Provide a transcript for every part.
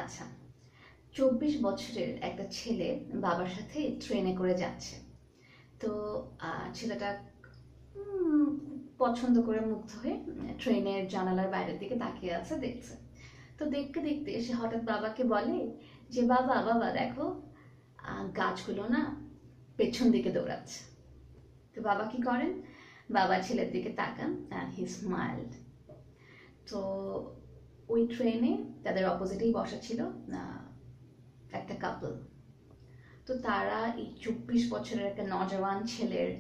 আচ্ছা, 24 বছরের একটা ছেলে বাবার সাথে ট্রেনে করে যাচ্ছে। তো ছেলেটা পছন্দ করে মুগ্ধ হয়ে ট্রেনের জানালার বাইরের দিকে তাকিয়ে আছে, দেখছে। তো দেখতে দেখতে সে হঠাৎ বাবাকে বলে যে বাবা বাবা দেখো, গাছগুলো না পেছন দিকে দৌড়াচ্ছে। তো বাবা কি করেন? বাবা ছেলের দিকে তাকান অ্যান্ড হি স্মাইলড। তো ওই ট্রেনে তাদের অপোজিটেই বসা ছিল একটা কাপল। তো তারা এই 24 বছরের একটা নজওয়ান ছেলের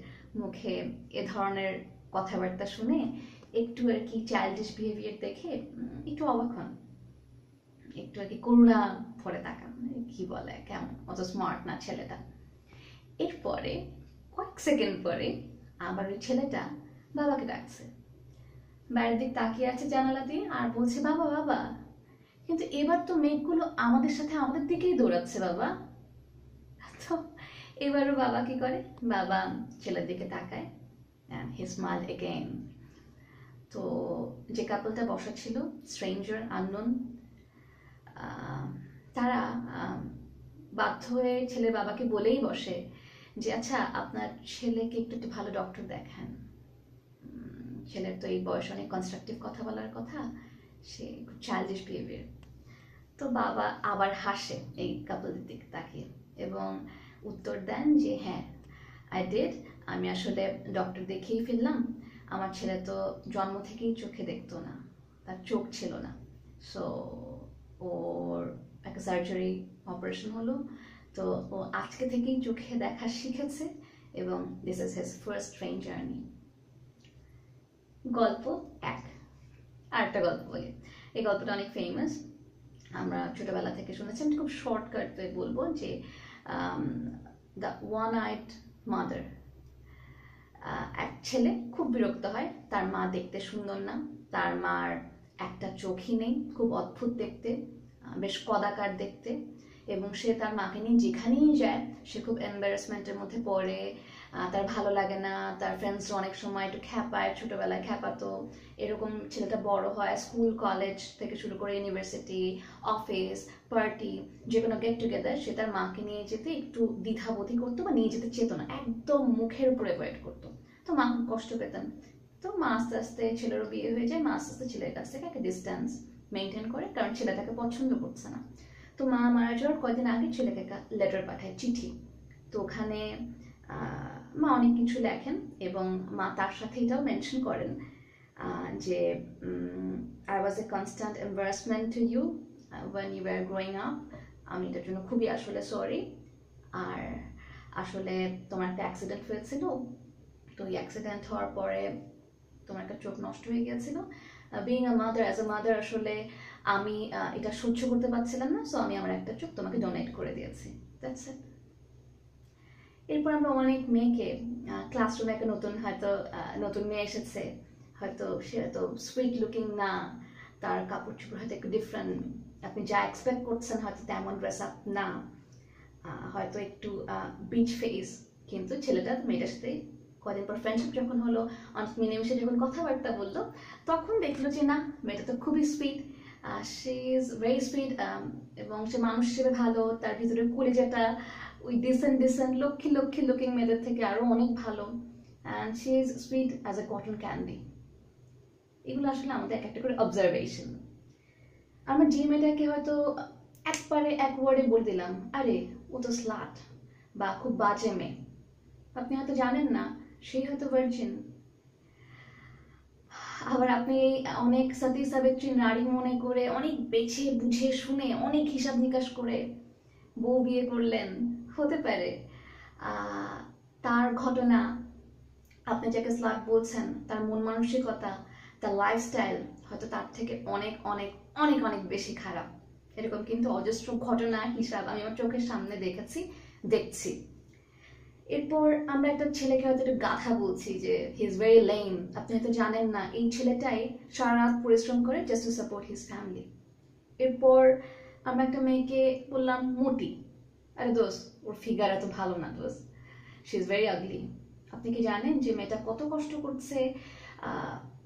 মুখে এ ধরনের কথাবার্তা শুনে একটু আর কি চাইল্ডিশ বিহেভিয়ার দেখে একটু অবাক হন, একটু আর কি করুণা ভরে তাকান, কি বলে কেমন, অত স্মার্ট না ছেলেটা। এরপরে কয়েক সেকেন্ড পরে আবার ওই ছেলেটা বাবাকে ডাকছে, বাইরের দিক তাকিয়ে আছে জানালা দিয়ে আর বলছে বাবা বাবা, কিন্তু এবার তো মেঘগুলো আমাদের সাথে আমাদের দিকেই দৌড়াচ্ছে বাবা। তো এবারও বাবা কি করে? বাবা ছেলের দিকে তাকায় and he smiled again. তো যে কাপলটা বসা ছিল, স্ট্রেঞ্জার আননোন, তারা বাধ্য হয়ে ছেলের বাবাকে বলেই বসে যে আচ্ছা আপনার ছেলেকে একটু একটু ভালো ডক্টর দেখান। ছেলের তো এই বয়স অনেক কনস্ট্রাকটিভ কথা বলার কথা, সে খুব চাইল্ডিশ বিহেভিয়ার। তো বাবা আবার হাসে এই কাপলদের দিকে তাকিয়ে এবং উত্তর দেন যে হ্যাঁ আই ডিড, আমি আসলে ডক্টর দেখেই ফেললাম। আমার ছেলে তো জন্ম থেকেই চোখে দেখতো না, তার চোখ ছিল না। সো ওর একটা সার্জারি অপারেশন হলো, তো ও আজকে থেকেই চোখে দেখা শিখেছে এবং this is his first train journey. গল্প এক। আরেকটা গল্প বলি, এই গল্পটা অনেক ফেমাস, আমরা ছোটবেলা থেকে শুনেছি। আমি খুব শর্টকাটে বলবো যে দ্য ওয়ান আইড মাদার। এক ছেলে খুব বিরক্ত হয়, তার মা দেখতে সুন্দর না, তার মার একটা চোখই নেই, খুব অদ্ভুত দেখতে, বেশ কদাকার দেখতে, এবং সে তার মাকে নিয়ে যেখানেই যায় সে খুব এম্বারাসমেন্টের মধ্যে পড়ে, তার ভালো লাগে না, তার ফ্রেন্ডসরা অনেক সময় একটু খ্যাপায়, ছোটবেলায় খ্যাপাতো। এরকম ছেলেটা বড় হয়, স্কুল কলেজ থেকে শুরু করে ইউনিভার্সিটি, অফিস, পার্টি, যে কোনো গেট টুগেদার সে তার মাকে নিয়ে যেতে একটু দ্বিধাবোধই করতো বা নিয়ে যেতে চেত না, একদম মুখের উপরে অ্যাভয়েড করতো। তো মা খুব কষ্ট পেতেন। তো মা আস্তে আস্তে, ছেলেরও বিয়ে হয়ে যায়, মা আস্তে আস্তে ছেলের কাছ থেকে একটা ডিস্টেন্স মেনটেন করে, কারণ ছেলে তাকে পছন্দ করছে না। তো মা মারা যাওয়ার কয়েকদিন আগে ছেলেকে একটা লেটার পাঠায়, চিঠি। তো ওখানে মা অনেক কিছু লেখেন এবং মা তার সাথে এটাও মেনশন করেন যে I was a constant embarrassment to you when you are growing up. আমি এটার জন্য খুবই আসলে সরি। আর আসলে তোমার একটা অ্যাক্সিডেন্ট হয়েছিল, তো এই অ্যাক্সিডেন্ট হওয়ার পরে তোমার একটা চোখ নষ্ট হয়ে গিয়েছিল। Being a mother, as a mother আসলে আমি এটা সহ্য করতে পারছিলাম না, সো আমি আমার একটা চোখ তোমাকে ডোনেট করে দিয়েছি। That's it. এরপর আমরা অনেক মেয়েকে ক্লাসরুমে একটা নতুন হয়তো নতুন মেয়ে এসেছে, হয়তো সে হয়তো সুইট লুকিং না, তার কাপড় চোপড় হয়তো একটু ডিফারেন্ট, আপনি যা এক্সপেক্ট করছেন হয়তো তেমন ড্রেস আপ না, হয়তো একটু বিচ ফেস, কিন্তু ছেলেটা মেয়েটার সাথে কদিন পর ফ্রেন্ডশিপ যখন হলো, অনেক মিলেমিশে যখন কথাবার্তা বললো, তখন দেখলো যে না, মেয়েটা তো খুবই sweet, she is very sweet, এবং সে মানুষ হিসেবে ভালো, তার ভিতরে কলিজাটা ওই ডিসেন্ট ডিসেন্ট লক্ষ্মী লক্ষ্মী লুকিং মেয়েদের থেকে আরও অনেক ভালো, and she is sweet as a cotton candy. এগুলো আসলে আমাদের এক একটা করে অবজারভেশন। আমরা যে মেয়েটাকে হয়তো একবারে এক ওয়ার্ডে বলে দিলাম আরে ও তো স্লাট বা খুব বাজে মেয়ে, আপনি হয়তো জানেন না সেই হয়তো ভার্জিন। আবার আপনি অনেক সতী সাবিত্রী নারী মনে করে অনেক বেছে বুঝে শুনে অনেক হিসাব নিকাশ করে বউ বিয়ে করলেন, হতে পারে তার ঘটনা, আপনি যাকে স্লাট বলছেন তার মন মানসিকতা, তার লাইফস্টাইল হয়তো তার থেকে অনেক অনেক অনেক অনেক বেশি খারাপ। এরকম কিন্তু অজস্র ঘটনা হিসাব আমি আমার চোখের সামনে দেখছি। এরপর আমরা একটা ছেলেকে হয়তো একটু গাধা বলছি যে হি ইজ ভেরি লেম, আপনি হয়তো জানেন না এই ছেলেটাই সারা রাত পরিশ্রম করে just to support his family. এরপর আমরা একটা মেয়েকে বললাম মোটি, আরে দোস্ত ওর ফিগার এত ভালো না দোস্ত, শি ইজ ভেরি আগলি। আপনি কি জানেন যে মেয়েটা কত কষ্ট করছে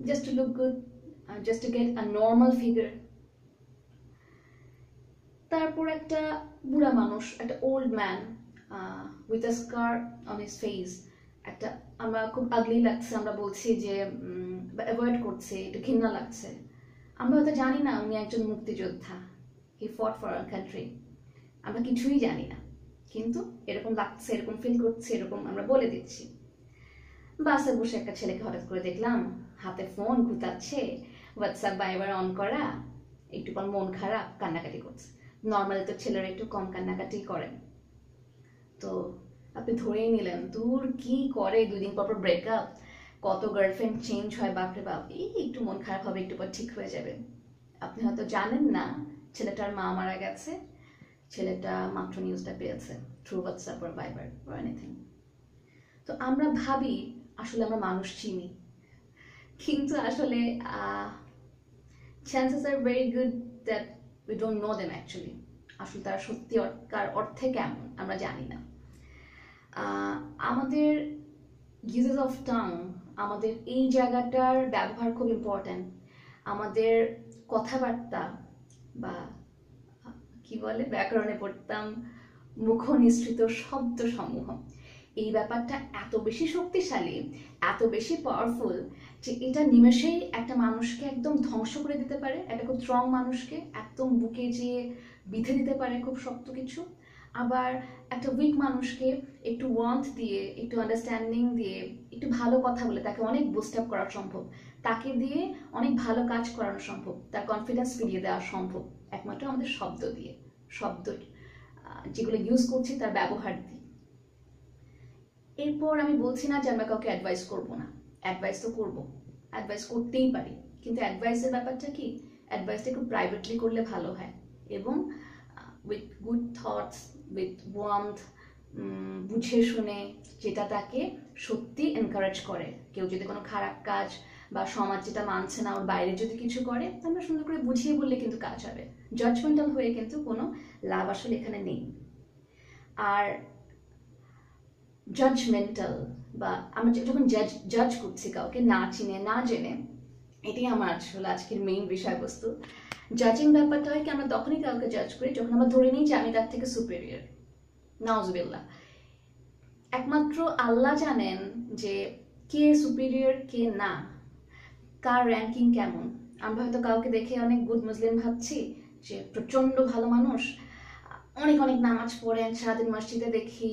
just to look good, just to get a normal figure. তারপর একটা বুড়া মানুষ, একটা old man with a scar on his face, একটা আমরা খুব আগলি লাগছে, আমরা বলছি যে অ্যাভয়েড করছে, একটু ঘৃণা লাগছে। আমরা হয়তো জানি না উনি একজন মুক্তিযোদ্ধা, হি ফট ফর আওয়ার কান্ট্রি, আমরা কিছুই জানি না, কিন্তু এরকম লাগছে, এরকম ফিল করছে, এরকম আমরা বলে দিচ্ছি। বাসে বসে একটা ছেলেকে হঠাৎ করে দেখলাম হাতে ফোন ঘুতাচ্ছে, হোয়াটসঅ্যাপ ভাইবার অন করা, একটু পর মন খারাপ, কান্নাকাটি করছে। নর্মালি তো ছেলেরা একটু কম কান্নাকাটি করেন, তো আপনি ধরেই নিলেন দূর কি করে, 2 দিন পর ব্রেকআপ, কত গার্লফ্রেন্ড চেঞ্জ হয়, বাপরে বাপ, এই একটু মন খারাপ হবে, একটু পর ঠিক হয়ে যাবে। আপনি হয়তো জানেন না ছেলেটার মা মারা গেছে, ছেলেটা মাত্র নিউজটা পেয়েছে থ্রু হোয়াটসঅ্যাপ or ভাইবার or এনিথিং। তো আমরা ভাবি আসলে আমরা মানুষ চিনি, কিন্তু আসলে chances are very good that we don't know them actually. আসলে তারা সত্যি অর্থে কেমন আমরা জানি না। আমাদের uses of tongue, আমাদের এই জায়গাটার ব্যবহার খুব ইম্পর্ট্যান্ট। আমাদের কথাবার্তা বা কি বলে, ব্যাকরণে পড়তাম মুখ নিঃসৃত শব্দ সমূহ, এই ব্যাপারটা এত বেশি শক্তিশালী, এত বেশি পাওয়ারফুল যে এটা নিমেষেই একটা মানুষকে একদম ধ্বংস করে দিতে পারে, একটা খুব স্ট্রং মানুষকে একদম বুকে যেয়ে বিঁধে দিতে পারে খুব শক্ত কিছু। আবার একটা উইক মানুষকে একটু ওয়ার্মথ দিয়ে, একটু আন্ডারস্ট্যান্ডিং দিয়ে, একটু ভালো কথা বলে তাকে অনেক বুস্ট আপ করা সম্ভব, তাকে দিয়ে অনেক ভালো কাজ করানো সম্ভব, তার কনফিডেন্স ফিরিয়ে দেওয়া সম্ভব একমাত্র আমাদের শব্দ দিয়ে, শব্দ যেগুলো ইউজ করছি তার ব্যবহার দিয়ে। এরপর আমি বলছি না যে আমরা কাউকে অ্যাডভাইস করবো না, অ্যাডভাইস তো করবো, অ্যাডভাইস করতেই পারি, কিন্তু অ্যাডভাইসের ব্যাপারটা কি, অ্যাডভাইসটা একটু প্রাইভেটলি করলে ভালো হয় এবং with good thoughts, with warmth, বুঝে শুনে, যেটা তাকে সত্যি এনকারেজ করে। কেউ যদি কোনো খারাপ কাজ বা সমাজ যেটা মানছে না ওর বাইরে যদি কিছু করে, আমরা সুন্দর করে বুঝিয়ে বললে কিন্তু কাজ হবে, জাজমেন্টাল হয়ে কিন্তু কোনো লাভ আসলে এখানে নেই। আর জাজমেন্টাল বা আমরা যখন জাজ করছি কাউকে না চিনে না জেনে, এটাই আমার আসলে আজকের মেইন বিষয়বস্তু। জাজিং ব্যাপারটা হয় কি, আমরা তখনই কাউকে জাজ করি যখন আমরা ধরে নিই যে আমি তার থেকে সুপেরিয়র। নাউজুবিল্লাহ। একমাত্র আল্লাহ জানেন যে কে সুপেরিয়র কে না, কার র্যাঙ্কিং কেমন। আমরা হয়তো কাউকে দেখে অনেক গুড মুসলিম ভাবছি যে প্রচন্ড ভালো মানুষ, অনেক অনেক নামাজ পড়েন, সারাদিন মসজিদে দেখি,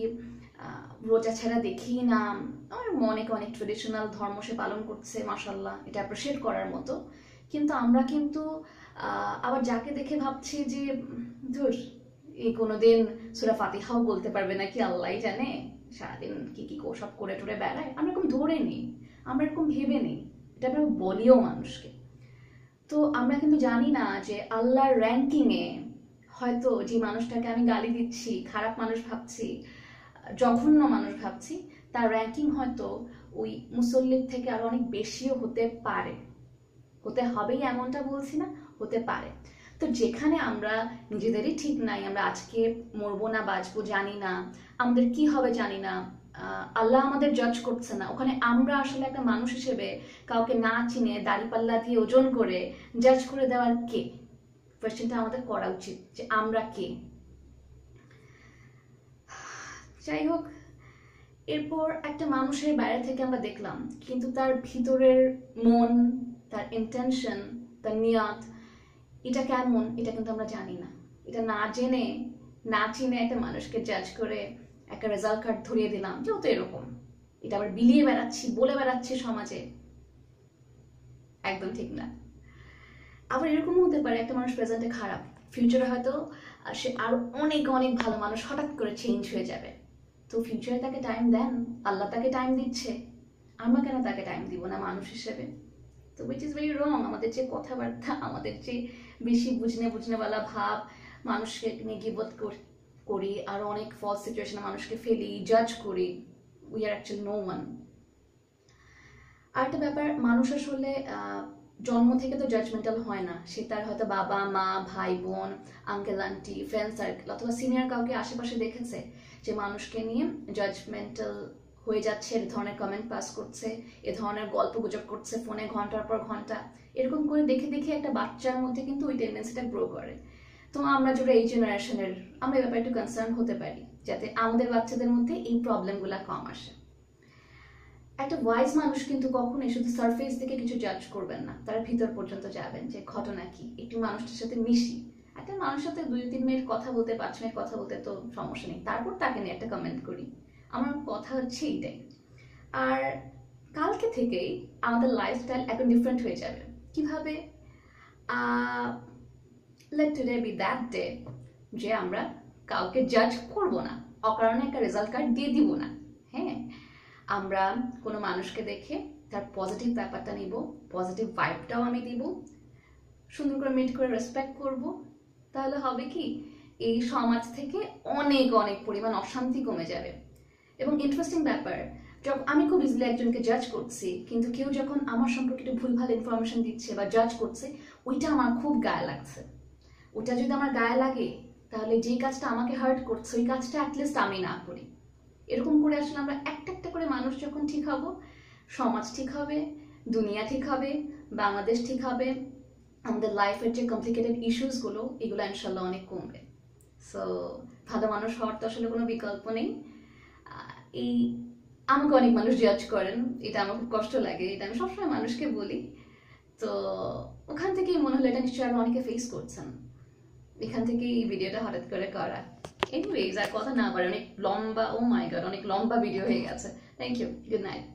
রোজা ছাড়া দেখি না, অনেক অনেক ট্রেডিশনাল ধর্ম সে পালন করছে, মাশাল্লাহ, এটা অ্যাপ্রিশিয়েট করার মতো। কিন্তু আমরা কিন্তু আবার যাকে দেখে ভাবছি যে ধুর, এই কোনোদিন সূরা ফাতিহাও বলতে পারবে নাকি, আল্লাহই জানে, সারাদিন কি কি সব করে টরে বেড়ায়, আমরা এরকম ধরে নিই, আমরা এরকম ভেবে নিই, এটা আমরা বলিও মানুষকে। তো আমরা কিন্তু জানি না যে আল্লাহর র্যাঙ্কিংয়ে হয়তো যে মানুষটাকে আমি গালি দিচ্ছি, খারাপ মানুষ ভাবছি, জঘন্য মানুষ ভাবছি, তার র্যাঙ্কিং হয়তো ওই মুসল্লির থেকে আরো অনেক বেশিও হতে পারে, হতে হবেই এমনটা বলছি না, হতে পারে। তো যেখানে আমরা নিজেদেরই ঠিক নাই, আমরা আজকে মরবো না বাঁচবো জানি না, আমাদের কি হবে জানি না, আল্লাহ আমাদের জাজ করছে না, ওখানে আমরা আসলে একটা মানুষ হিসেবে কাউকে না চিনে দাড়িপাল্লা দিয়ে ওজন করে জাজ করে দেওয়ার কে? কোয়েশ্চেনটা আমাদের করা উচিত যে আমরা কে। যাই হোক, এরপর একটা মানুষের বাইরে থেকে আমরা দেখলাম, কিন্তু তার ভিতরের মন, তার ইন্টেনশন, তার নিয়ত, এটা কেমন, এটা কিন্তু আমরা জানি না। এটা না জেনে না চিনে একটা মানুষকে জাজ করে একটা রেজাল্ট কার্ড ধরিয়ে দিলাম যেহেতু এরকম, এটা আবার বিলিয়ে বেড়াচ্ছি, বলে বেড়াচ্ছি সমাজে, একদম ঠিক না। আবার এরকম হতে পারে একটা মানুষ প্রেজেন্টে খারাপ, ফিউচারে হয়তো সে আরো অনেক অনেক ভালো মানুষ হঠাৎ করে চেঞ্জ হয়ে যাবে। তো ফিউচারে তাকে টাইম দেন, আল্লাহ তাকে টাইম দিচ্ছে, আমরা কেন তাকে টাইম দিব না মানুষ হিসেবে? তো উইচ ইজ ভেরি রং। আমাদের যে কথাবার্তা, আমাদের যে বেশি বুঝনেওয়ালা ভাব, মানুষকে নিয়ে গিবত করি, আর অনেক ফলস সিচুয়েশনে মানুষকে ফেলি, জাজ করি, we are actually no one. আর একটা ব্যাপার, মানুষ আসলে জন্ম থেকে তো জাজমেন্টাল হয় না, সে তার হয়তো বাবা মা, ভাই বোন, আঙ্কেল আন্টি, ফ্রেন্ড সার্কেল অথবা সিনিয়র কাউকে আশেপাশে দেখেছে যে মানুষকে নিয়ে জাজমেন্টাল হয়ে যাচ্ছে, এ ধরনের কমেন্ট পাস করছে, এ ধরনের গল্প গুজব করছে ফোনে ঘন্টার পর ঘন্টা, এরকম করে দেখে দেখে একটা বাচ্চার মধ্যে কিন্তু ওই টেন্ডেন্সিটা গ্রো করে। তো আমরা যারা এই জেনারেশনের, আমরা এই ব্যাপারে একটু কনসার্ন হতে পারি যাতে আমাদের বাচ্চাদের মধ্যে এই প্রবলেমগুলো কম আসে। একটা ওয়াইজ মানুষ কিন্তু কখনোই শুধু সারফেস থেকে কিছু জাজ করবেন না, তারা ভিতর পর্যন্ত যাবেন যে ঘটনা কি, একটু মানুষটার সাথে মিশি। একটা মানুষের সাথে 2-3 মিনিট কথা বলতে, 5 মিনিট কথা বলতে তো সমস্যা নেই, তারপর তাকে নিয়ে একটা কমেন্ট করি। আমার কথা হচ্ছে এইটাই। আর কালকে থেকেই আমাদের লাইফস্টাইল একদম ডিফারেন্ট হয়ে যাবে। কিভাবে? Let today be that day যে আমরা কাউকে জাজ করব না, অকারণে একটা রেজাল্ট কার্ড দিয়ে দিব না। হ্যাঁ, আমরা কোনো মানুষকে দেখে তার পজিটিভ ব্যাপারটা নিব, পজিটিভ ভাইবটাও আমি দিব, সুন্দর করে মিট করে রেসপেক্ট করব। তাহলে হবে কি, এই সমাজ থেকে অনেক অনেক পরিমাণ অশান্তি কমে যাবে। এবং ইন্টারেস্টিং ব্যাপার, যখন আমি খুব ইজিলি একজনকে জাজ করছি, কিন্তু কেউ যখন আমার সম্পর্কে একটু ভুলভাল ইনফরমেশন দিচ্ছে বা জাজ করছে, ওইটা আমার খুব গায়ে লাগছে। ওটা যদি আমার গায়ে লাগে, তাহলে যে কাজটা আমাকে হার্ট করছে ওই কাজটা অ্যাটলিস্ট আমি না করি। এরকম করে আসলে আমরা একটা একটা করে মানুষ যখন ঠিক হব, সমাজ ঠিক হবে, দুনিয়া ঠিক হবে, বাংলাদেশ ঠিক হবে, আমাদের লাইফের যে কমপ্লিকেটেড ইস্যুসগুলো এগুলো ইনশাল্লাহ অনেক কমবে। সো ভালো মানুষ হওয়ার তো আসলে কোনো বিকল্প নেই। এই আমাকে অনেক মানুষ জাজ করেন, এটা আমার খুব কষ্ট লাগে, এটা আমি সবসময় মানুষকে বলি। তো ওখান থেকেই মনে হলো এটা নিশ্চয়ই আরো অনেকে ফেস করছেন, এখান থেকেই এই ভিডিওটা হঠাৎ করে করা। এনিওয়েজ আর কথা না পারে, অনেক লম্বা, ও মাই গড, অনেক লম্বা ভিডিও হয়ে গেছে। Thank you, good night.